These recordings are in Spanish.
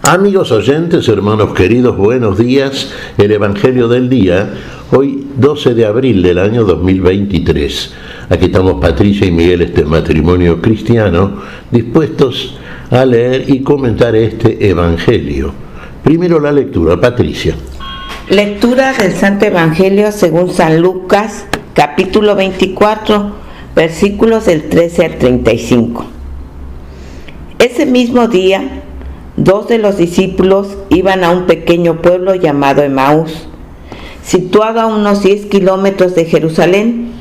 Amigos oyentes, hermanos queridos, buenos días. El Evangelio del día, hoy 12 de abril del año 2023. Aquí estamos Patricia y Miguel, este matrimonio cristiano, dispuestos a leer y comentar este Evangelio. Primero la lectura, Patricia. Lectura del Santo Evangelio según San Lucas, capítulo 24, versículos del 13 al 35. Ese mismo día, dos de los discípulos iban a un pequeño pueblo llamado Emaús, situado a unos 10 kilómetros de Jerusalén.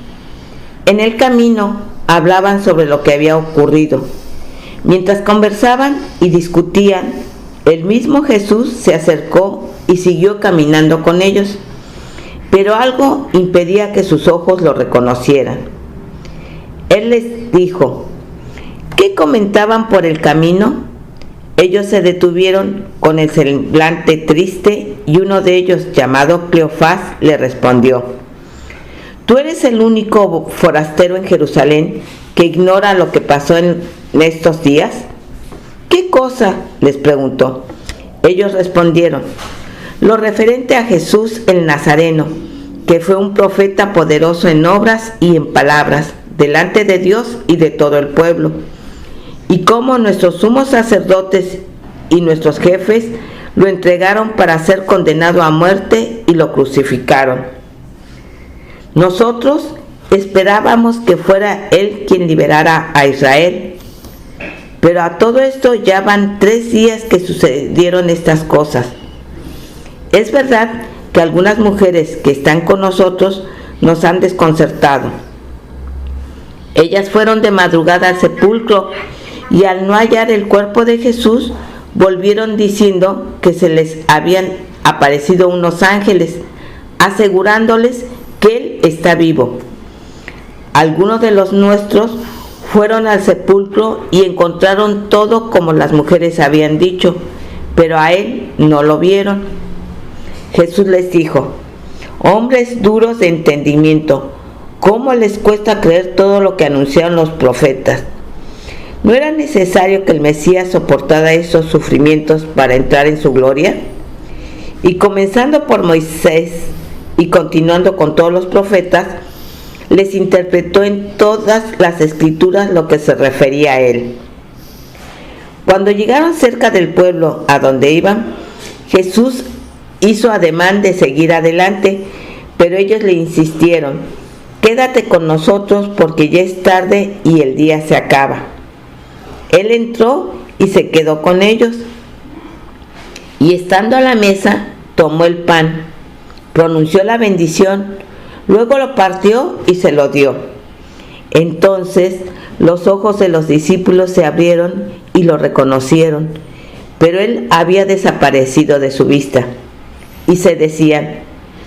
En el camino hablaban sobre lo que había ocurrido. Mientras conversaban y discutían, el mismo Jesús se acercó y siguió caminando con ellos, pero algo impedía que sus ojos lo reconocieran. Él les dijo: ¿qué comentaban por el camino? Ellos se detuvieron con el semblante triste y uno de ellos, llamado Cleofás, le respondió: ¿tú eres el único forastero en Jerusalén que ignora lo que pasó en estos días? ¿Qué cosa?, les preguntó. Ellos respondieron: lo referente a Jesús el Nazareno, que fue un profeta poderoso en obras y en palabras, delante de Dios y de todo el pueblo. Y cómo nuestros sumos sacerdotes y nuestros jefes lo entregaron para ser condenado a muerte y lo crucificaron. Nosotros esperábamos que fuera él quien liberara a Israel. Pero a todo esto ya van 3 días que sucedieron estas cosas. Es verdad que algunas mujeres que están con nosotros nos han desconcertado. Ellas fueron de madrugada al sepulcro y al no hallar el cuerpo de Jesús, volvieron diciendo que se les habían aparecido unos ángeles, asegurándoles que él está vivo. Algunos de los nuestros fueron al sepulcro y encontraron todo como las mujeres habían dicho, pero a él no lo vieron. Jesús les dijo: hombres duros de entendimiento, ¿cómo les cuesta creer todo lo que anunciaron los profetas? ¿No era necesario que el Mesías soportara esos sufrimientos para entrar en su gloria? Y comenzando por Moisés y continuando con todos los profetas, les interpretó en todas las escrituras lo que se refería a él. Cuando llegaron cerca del pueblo a donde iban, Jesús hizo ademán de seguir adelante, pero ellos le insistieron: quédate con nosotros porque ya es tarde y el día se acaba. Él entró y se quedó con ellos, y estando a la mesa, tomó el pan, pronunció la bendición, luego lo partió y se lo dio. Entonces los ojos de los discípulos se abrieron y lo reconocieron, pero él había desaparecido de su vista. Y se decían: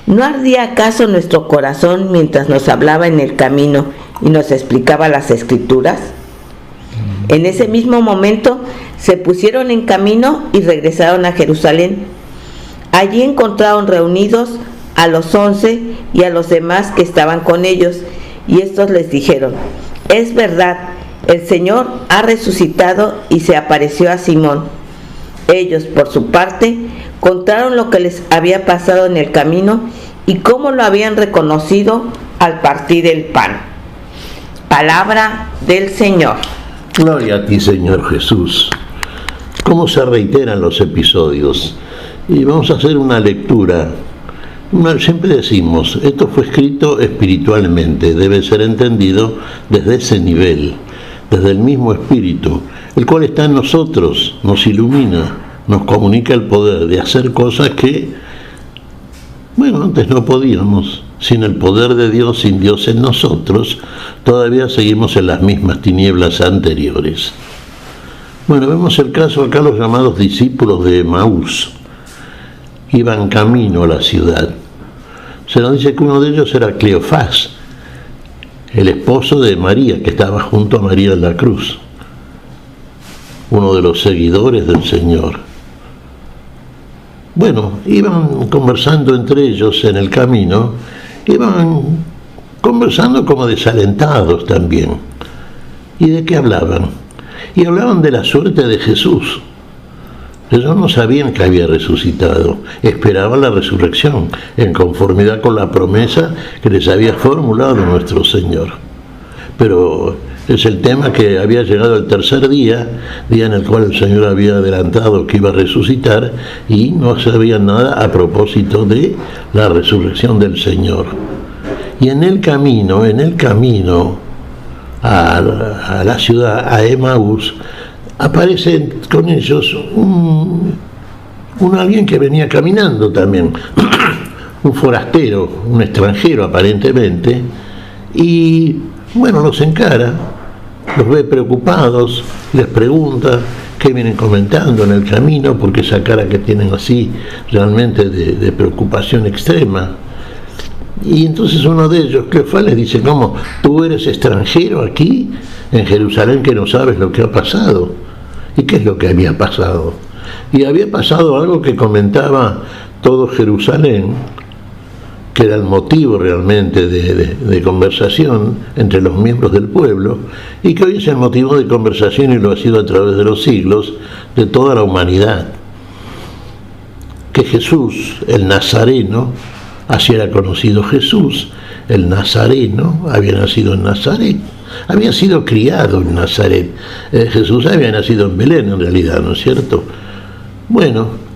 ¿no ardía acaso nuestro corazón mientras nos hablaba en el camino y nos explicaba las Escrituras? En ese mismo momento se pusieron en camino y regresaron a Jerusalén. Allí encontraron reunidos a los 11 y a los demás que estaban con ellos, y estos les dijeron: es verdad, el Señor ha resucitado y se apareció a Simón. Ellos, por su parte, contaron lo que les había pasado en el camino y cómo lo habían reconocido al partir el pan. Palabra del Señor. Gloria a ti, Señor Jesús. ¿Cómo se reiteran los episodios? Y vamos a hacer una lectura. Siempre decimos, esto fue escrito espiritualmente, debe ser entendido desde ese nivel, desde el mismo Espíritu, el cual está en nosotros, nos ilumina, nos comunica el poder de hacer cosas que, antes no podíamos. Sin el poder de Dios, sin Dios en nosotros, todavía seguimos en las mismas tinieblas anteriores. Vemos el caso acá, los llamados discípulos de Emaús. Iban camino a la ciudad. Se nos dice que uno de ellos era Cleofás, el esposo de María, que estaba junto a María en la cruz, uno de los seguidores del Señor. Iban conversando entre ellos en el camino, iban conversando como desalentados también. ¿Y de qué hablaban? Y hablaban de la suerte de Jesús. Ellos no sabían que había resucitado, esperaban la resurrección, en conformidad con la promesa que les había formulado nuestro Señor. Pero es el tema que había llegado el tercer día en el cual el Señor había adelantado que iba a resucitar, y no sabían nada a propósito de la resurrección del Señor. Y en el camino a la ciudad, a Emaús, aparece con ellos alguien que venía caminando también, un forastero, un extranjero aparentemente, y bueno, los encara, los ve preocupados, les pregunta qué vienen comentando en el camino, porque esa cara que tienen así realmente de preocupación extrema. Y entonces uno de ellos, Cleofás, les dice: ¿cómo? ¿Tú eres extranjero aquí en Jerusalén que no sabes lo que ha pasado? ¿Y qué es lo que había pasado? Y había pasado algo que comentaba todo Jerusalén, que era el motivo realmente de conversación entre los miembros del pueblo, y que hoy es el motivo de conversación, y lo ha sido a través de los siglos, de toda la humanidad. Que Jesús, el Nazareno, así era conocido Jesús, el Nazareno, había nacido en Nazaret, había sido criado en Nazaret. Jesús había nacido en Belén, en realidad, ¿no es cierto? Bueno,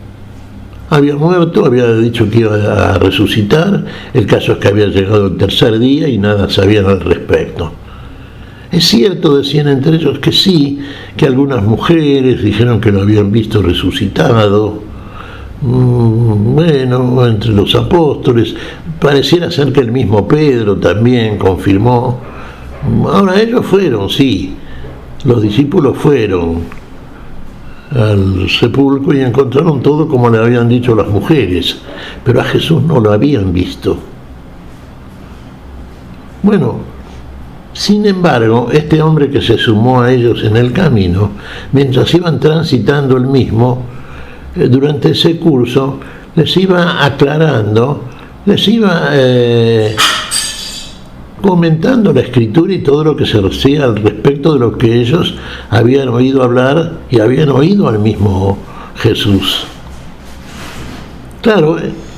había muerto, había dicho que iba a resucitar. El caso es que había llegado el tercer día y nada sabían al respecto. Es cierto, decían entre ellos, que sí, que algunas mujeres dijeron que lo habían visto resucitado. Bueno, entre los apóstoles, pareciera ser que el mismo Pedro también confirmó. Ahora ellos fueron, sí, los discípulos fueron al sepulcro y encontraron todo como le habían dicho las mujeres, pero a Jesús no lo habían visto. Bueno, sin embargo, este hombre que se sumó a ellos en el camino, mientras iban transitando el mismo, durante ese curso, les iba aclarando, les iba comentando la Escritura y todo lo que se decía al respecto de lo que ellos habían oído hablar y habían oído al mismo Jesús. Claro,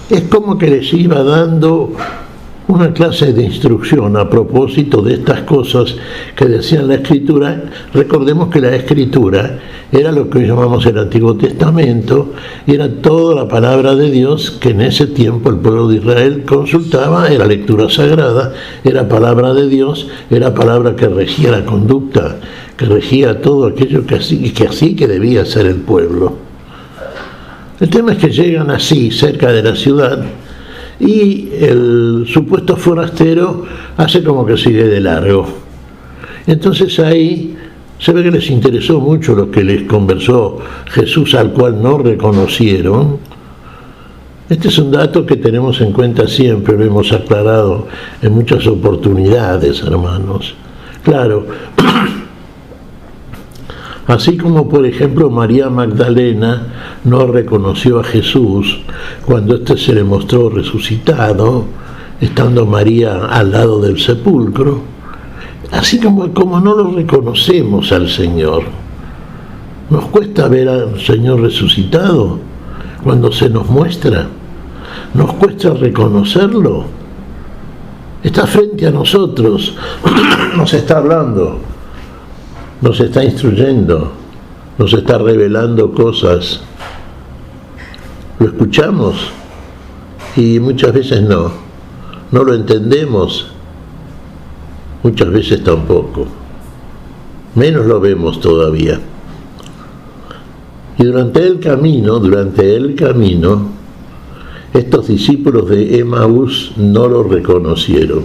es como que les iba dando una clase de instrucción a propósito de estas cosas que decían la Escritura. Recordemos que la Escritura era lo que hoy llamamos el Antiguo Testamento, y era toda la palabra de Dios que en ese tiempo el pueblo de Israel consultaba. Era lectura sagrada, era palabra de Dios, era palabra que regía la conducta, que regía todo aquello que así que debía ser el pueblo. El tema es que llegan así, cerca de la ciudad, y el supuesto forastero hace como que sigue de largo. Entonces ahí se ve que les interesó mucho lo que les conversó Jesús, al cual no reconocieron. Este es un dato que tenemos en cuenta siempre, lo hemos aclarado en muchas oportunidades, hermanos. Claro, así como por ejemplo María Magdalena no reconoció a Jesús cuando éste se le mostró resucitado, estando María al lado del sepulcro, así como no lo reconocemos al Señor. Nos cuesta ver al Señor resucitado cuando se nos muestra, nos cuesta reconocerlo. Está frente a nosotros, nos está hablando, nos está instruyendo, nos está revelando cosas. Lo escuchamos y muchas veces no lo entendemos, muchas veces tampoco, menos lo vemos todavía. Y durante el camino, estos discípulos de Emaús no lo reconocieron.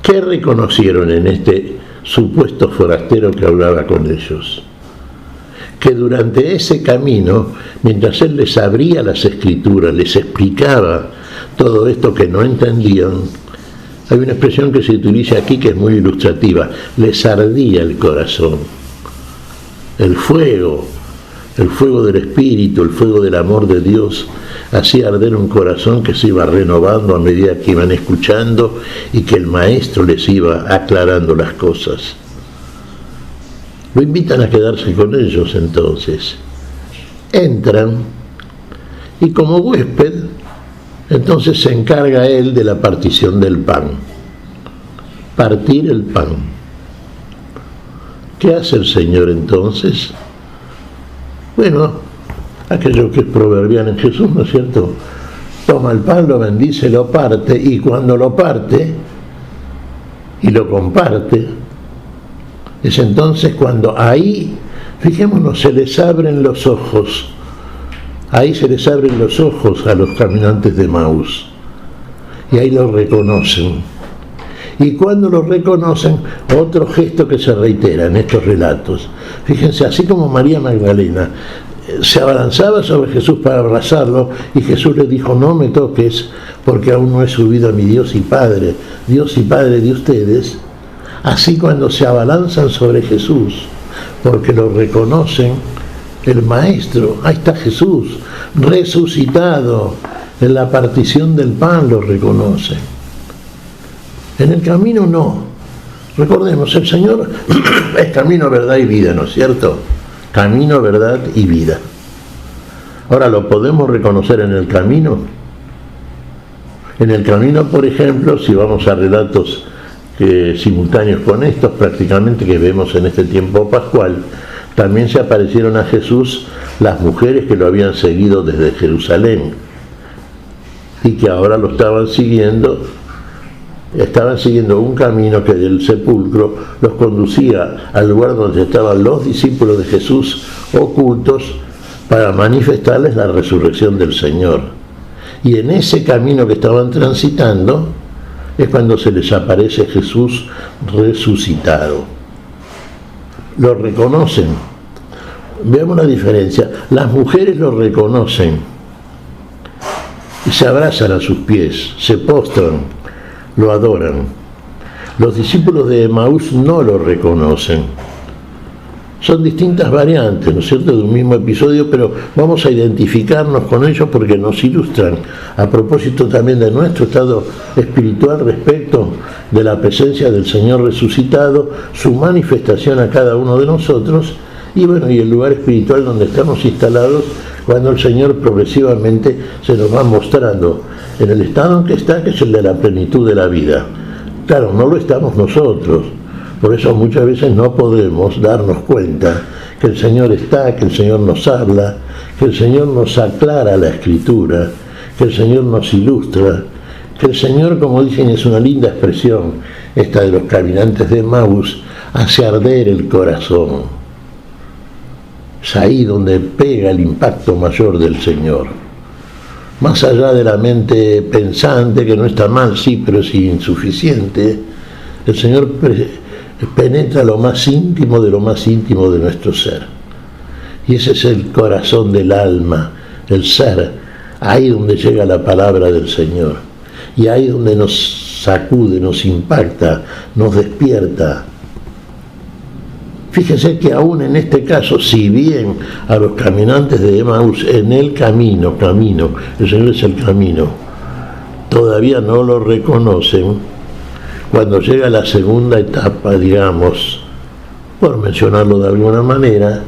¿Qué reconocieron en este supuesto forastero que hablaba con ellos? Que durante ese camino, mientras él les abría las Escrituras, les explicaba todo esto que no entendían, hay una expresión que se utiliza aquí que es muy ilustrativa: les ardía el corazón. El fuego del Espíritu, el fuego del amor de Dios, hacía arder un corazón que se iba renovando a medida que iban escuchando y que el Maestro les iba aclarando las cosas. Lo invitan a quedarse con ellos entonces. entran y como huésped, entonces se encarga él de la partición del pan, partir el pan. ¿Qué hace el Señor entonces? Bueno, aquello que es proverbial en Jesús, ¿no es cierto? Toma el pan, lo bendice, lo parte, y cuando lo parte y lo comparte, es entonces cuando ahí, fijémonos, se les abren los ojos. Ahí se les abren los ojos a los caminantes de Emaús. Y ahí lo reconocen. Y cuando lo reconocen, otro gesto que se reitera en estos relatos. Fíjense, así como María Magdalena se abalanzaba sobre Jesús para abrazarlo, y Jesús le dijo: no me toques, porque aún no he subido a mi Dios y Padre de ustedes. Así cuando se abalanzan sobre Jesús, porque lo reconocen, el Maestro, ahí está Jesús, resucitado, en la partición del pan lo reconoce. En el camino no. Recordemos, el Señor es camino, verdad y vida, ¿no es cierto? Camino, verdad y vida. Ahora, ¿lo podemos reconocer en el camino? En el camino, por ejemplo, si vamos a relatos simultáneos con estos, prácticamente, que vemos en este tiempo pascual, también se aparecieron a Jesús las mujeres que lo habían seguido desde Jerusalén y que ahora lo estaban siguiendo un camino que del sepulcro los conducía al lugar donde estaban los discípulos de Jesús ocultos para manifestarles la resurrección del Señor. Y en ese camino que estaban transitando es cuando se les aparece Jesús resucitado. Lo reconocen. Veamos la diferencia. Las mujeres lo reconocen y se abrazan a sus pies, se postran, lo adoran. Los discípulos de Emaús no lo reconocen. Son distintas variantes, ¿no es cierto?, de un mismo episodio, pero vamos a identificarnos con ellos porque nos ilustran, a propósito también de nuestro estado espiritual respecto de la presencia del Señor resucitado, su manifestación a cada uno de nosotros, y bueno, y el lugar espiritual donde estamos instalados cuando el Señor progresivamente se nos va mostrando en el estado en que está, que es el de la plenitud de la vida. Claro, no lo estamos nosotros. Por eso muchas veces no podemos darnos cuenta que el Señor está, que el Señor nos habla, que el Señor nos aclara la Escritura, que el Señor nos ilustra, que el Señor, como dicen, es una linda expresión, esta de los caminantes de Emaús, hace arder el corazón. Es ahí donde pega el impacto mayor del Señor. Más allá de la mente pensante, que no está mal, sí, pero es insuficiente, el Señor penetra lo más íntimo de nuestro ser. Y ese es el corazón del alma, el ser, ahí donde llega la palabra del Señor. Y ahí donde nos sacude, nos impacta, nos despierta. Fíjense que aún en este caso, si bien a los caminantes de Emaús en el camino, el Señor es el camino, todavía no lo reconocen. Cuando llega la segunda etapa, digamos, por mencionarlo de alguna manera,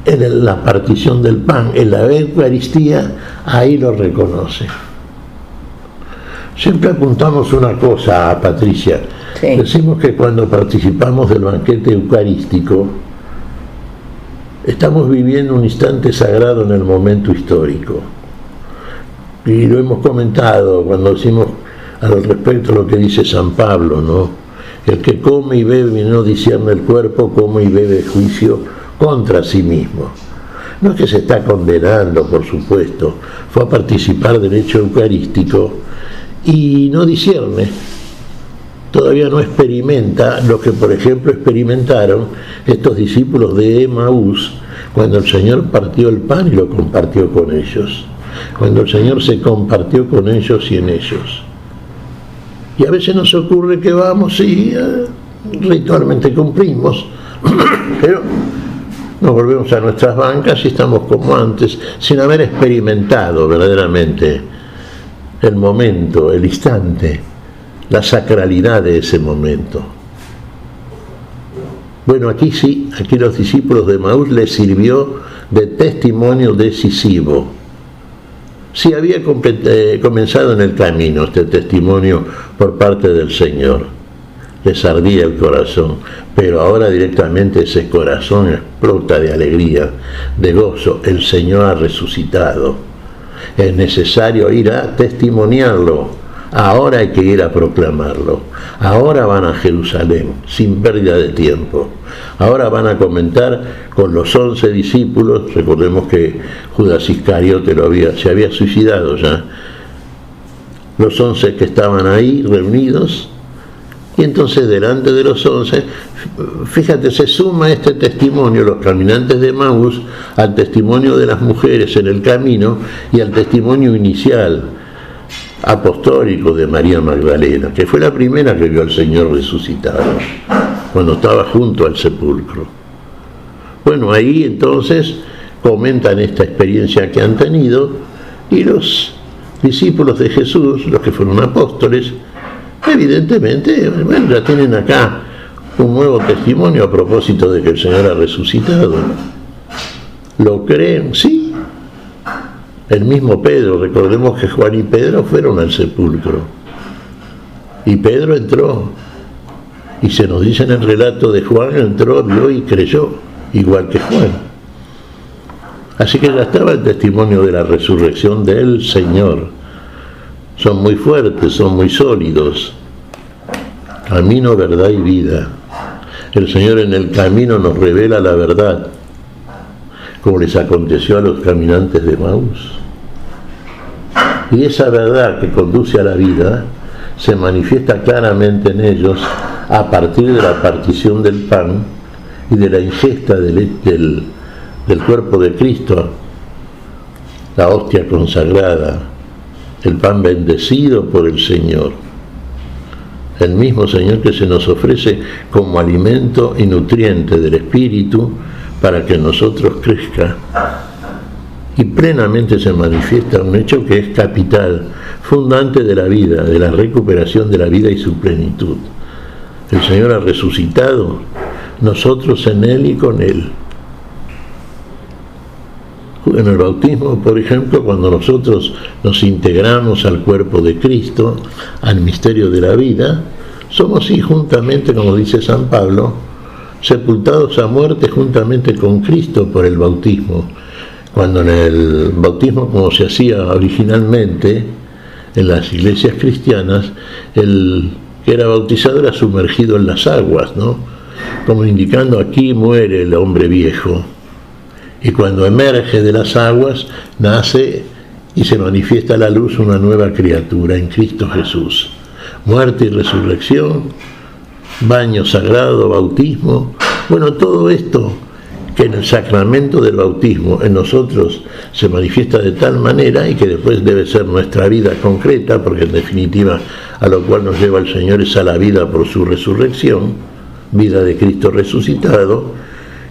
en la partición del pan, en la Eucaristía, ahí lo reconoce. Siempre apuntamos una cosa, Patricia. Sí. Decimos que cuando participamos del banquete eucarístico, estamos viviendo un instante sagrado en el momento histórico. Y lo hemos comentado cuando decimos al respecto lo que dice San Pablo, ¿no? El que come y bebe y no discierne el cuerpo, come y bebe juicio contra sí mismo. No es que se está condenando, por supuesto, fue a participar del hecho eucarístico y no discierne, todavía no experimenta lo que, por ejemplo, experimentaron estos discípulos de Emaús cuando el Señor partió el pan y lo compartió con ellos, cuando el Señor se compartió con ellos y en ellos. Y a veces nos ocurre que vamos y ritualmente cumplimos, pero nos volvemos a nuestras bancas y estamos como antes, sin haber experimentado verdaderamente el momento, el instante, la sacralidad de ese momento. Bueno, aquí sí, aquí los discípulos de Emaús les sirvió de testimonio decisivo. Sí, había comenzado en el camino este testimonio por parte del Señor. Les ardía el corazón, pero ahora directamente ese corazón explota de alegría, de gozo. El Señor ha resucitado. Es necesario ir a testimoniarlo. Ahora hay que ir a proclamarlo. Ahora van a Jerusalén, sin pérdida de tiempo. Ahora van a comentar con los 11 discípulos. Recordemos que Judas Iscariote se había suicidado ya. Los 11 que estaban ahí reunidos. Y entonces delante de los 11, fíjate, se suma este testimonio, los caminantes de Emaús, al testimonio de las mujeres en el camino y al testimonio inicial apostólico de María Magdalena, que fue la primera que vio al Señor resucitado, cuando estaba junto al sepulcro. Bueno, ahí entonces comentan esta experiencia que han tenido, y los discípulos de Jesús, los que fueron apóstoles, evidentemente, bueno, ya tienen acá un nuevo testimonio a propósito de que el Señor ha resucitado. ¿Lo creen? Sí. El mismo Pedro, recordemos que Juan y Pedro fueron al sepulcro. Y Pedro entró. Y se nos dice en el relato de Juan, entró, vio y creyó, igual que Juan. Así que ya estaba el testimonio de la resurrección del Señor. Son muy fuertes, son muy sólidos. Camino, verdad y vida. El Señor en el camino nos revela la verdad, como les aconteció a los caminantes de Emaús. Y esa verdad que conduce a la vida se manifiesta claramente en ellos a partir de la partición del pan y de la ingesta del cuerpo de Cristo, la hostia consagrada, el pan bendecido por el Señor, el mismo Señor que se nos ofrece como alimento y nutriente del Espíritu para que nosotros crezca. Y plenamente se manifiesta un hecho que es capital, fundante de la vida, de la recuperación de la vida y su plenitud. El Señor ha resucitado, nosotros en Él y con Él. En el bautismo, por ejemplo, cuando nosotros nos integramos al cuerpo de Cristo, al misterio de la vida, somos y juntamente, como dice San Pablo, sepultados a muerte juntamente con Cristo por el bautismo. Cuando en el bautismo, como se hacía originalmente en las iglesias cristianas, el que era bautizado era sumergido en las aguas, ¿no? Como indicando, aquí muere el hombre viejo. Y cuando emerge de las aguas, nace y se manifiesta a la luz una nueva criatura en Cristo Jesús. Muerte y resurrección, baño sagrado, bautismo. Bueno, todo esto que en el sacramento del bautismo en nosotros se manifiesta de tal manera y que después debe ser nuestra vida concreta, porque en definitiva a lo cual nos lleva el Señor es a la vida por su resurrección, vida de Cristo resucitado,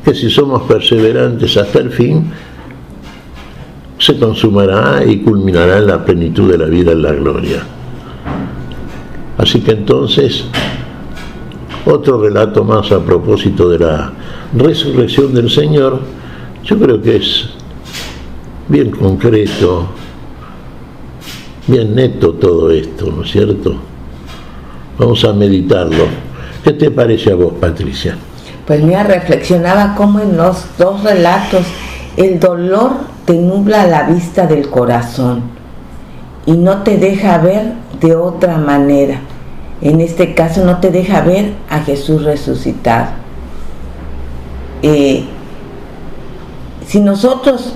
que si somos perseverantes hasta el fin, se consumará y culminará en la plenitud de la vida en la gloria. Así que entonces, otro relato más a propósito de la resurrección del Señor, yo creo que es bien concreto, bien neto todo esto, ¿no es cierto? Vamos a meditarlo. ¿Qué te parece a vos, Patricia? Pues mira, reflexionaba cómo en los dos relatos el dolor te nubla la vista del corazón y no te deja ver de otra manera. En este caso no te deja ver a Jesús resucitado. Si nosotros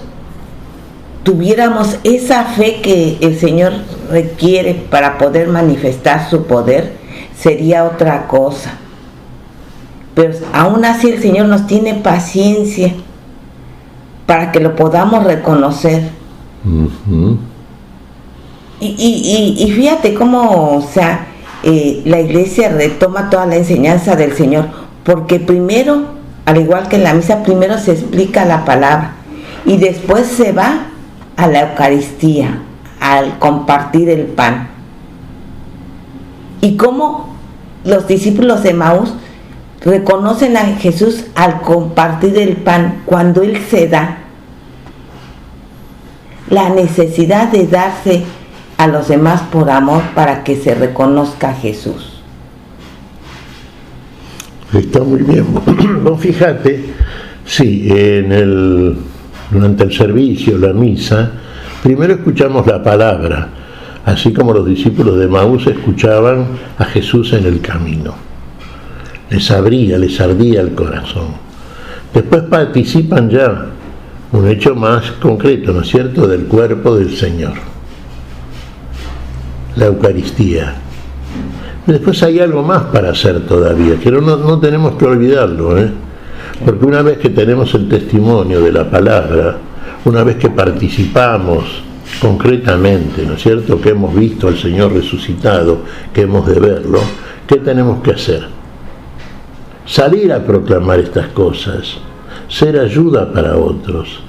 tuviéramos esa fe que el Señor requiere para poder manifestar su poder, sería otra cosa. Pero aún así el Señor nos tiene paciencia para que lo podamos reconocer. Uh-huh. Y fíjate cómo, o sea, la Iglesia retoma toda la enseñanza del Señor, porque primero, al igual que en la misa, primero se explica la palabra y después se va a la Eucaristía, al compartir el pan. Y cómo los discípulos de Emaús reconocen a Jesús al compartir el pan, cuando Él se da la necesidad de darse a los demás por amor para que se reconozca a Jesús. Está muy bien. Vos fíjate, sí, durante el servicio, la misa, primero escuchamos la palabra, así como los discípulos de Emaús escuchaban a Jesús en el camino. Les ardía el corazón. Después participan ya, un hecho más concreto, ¿no es cierto?, del cuerpo del Señor, la Eucaristía. Después hay algo más para hacer todavía, que no tenemos que olvidarlo, porque una vez que tenemos el testimonio de la palabra, una vez que participamos concretamente, ¿no es cierto?, que hemos visto al Señor resucitado, que hemos de verlo, ¿qué tenemos que hacer? Salir a proclamar estas cosas, ser ayuda para otros,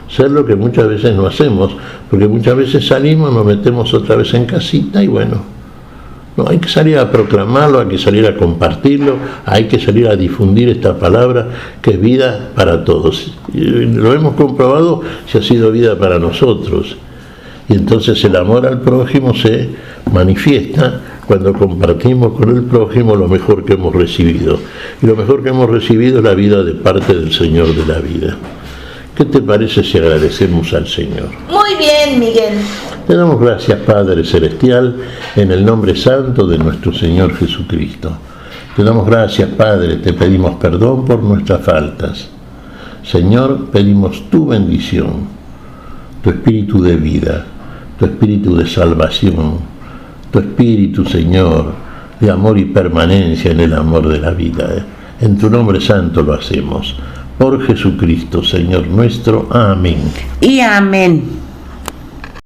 ser lo que muchas veces no hacemos, porque muchas veces salimos, nos metemos otra vez en casita y bueno, no, hay que salir a proclamarlo, hay que salir a compartirlo, hay que salir a difundir esta palabra que es vida para todos. Y lo hemos comprobado si ha sido vida para nosotros. Y entonces el amor al prójimo se manifiesta cuando compartimos con el prójimo lo mejor que hemos recibido. Y lo mejor que hemos recibido es la vida de parte del Señor de la vida. ¿Qué te parece si agradecemos al Señor? Muy bien, Miguel. Te damos gracias, Padre Celestial, en el nombre santo de nuestro Señor Jesucristo. Te damos gracias, Padre, te pedimos perdón por nuestras faltas. Señor, pedimos tu bendición, tu espíritu de vida, tu espíritu de salvación, tu espíritu, Señor, de amor y permanencia en el amor de la vida. En tu nombre santo lo hacemos. Por Jesucristo, Señor nuestro. Amén. Y amén.